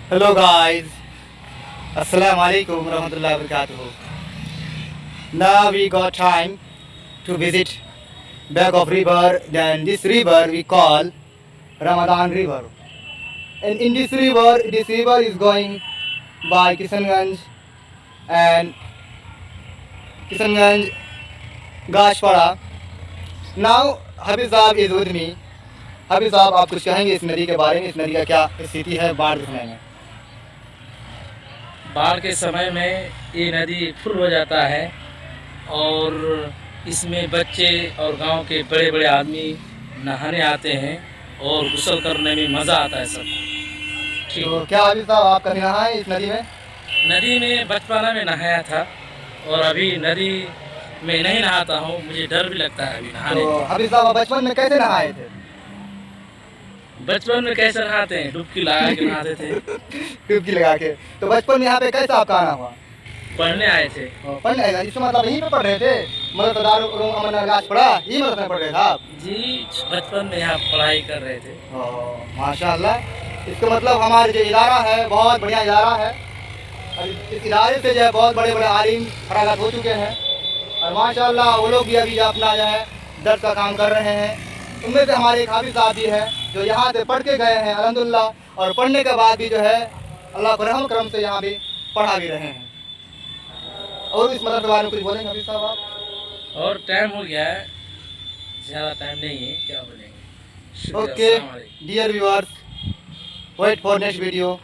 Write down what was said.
Hello guys, Assalamu alaikum warahmatullahi wabarakatuh. Now we got time to visit back of river. Then this river we call Ramadan River. And in this river is going by Kishanganj and Kishanganj Gashpara. Now Habib साहब is with me. habib साहब आप कुछ कहेंगे इस नदी के बारे में, इस नदी का क्या स्थिति है बाढ़ के समय में? बाढ़ के समय में ये नदी फुल हो जाता है और इसमें बच्चे और गांव के बड़े बड़े आदमी नहाने आते हैं और गुस्ल करने में मज़ा आता है सब। ठीक। तो क्या habib साहब आप कभी नहाए इस नदी में? नदी में बचपना में नहाया था और अभी नदी में नहीं नहाता हूँ, मुझे डर भी लगता है अभी नहाने तो में। habib साहब आप बचपन में कैसे नहाए थे? बचपन में कैसे नहाते हैं, डुबकी लगा के नहाते थे। डुबकी लगा के। तो बचपन में यहाँ पे कैसा आपका आना हुआ? पढ़ने आए थे। पढ़ने आए थे, इसका मतलब यहीं पे पढ़ रहे थे? मतलब दारुल अमन गाछ पढ़ा यही मतलब में पढ़ रहे थे आप? जी, बचपन में यहाँ पढ़ाई कर रहे थे। माशाल्लाह। इसका मतलब हमारे जो इदारा है बहुत बढ़िया इदारा है और इस इदारे से जो है बहुत बड़े बड़े आलिम फरागत हो चुके हैं और माशाल्लाह वो लोग भी अभी अपना जो है दर्द का काम कर रहे हैं। उनमें से हमारे एक हाफिज साहब भी हैं जो यहाँ से पढ़ के गए हैं अल्हम्दुलिल्लाह, और पढ़ने के बाद भी जो है अल्लाह के रहम करम से यहाँ भी पढ़ा भी रहे हैं। और इस मदद के बारे में कुछ बोलेंगे हाफिज साहब आप? और टाइम हो गया है, ज़्यादा टाइम नहीं है, क्या बोलेंगे। शुक्रिया, ओके अस्सलाम वालेकुम। Dear viewers, wait for next video.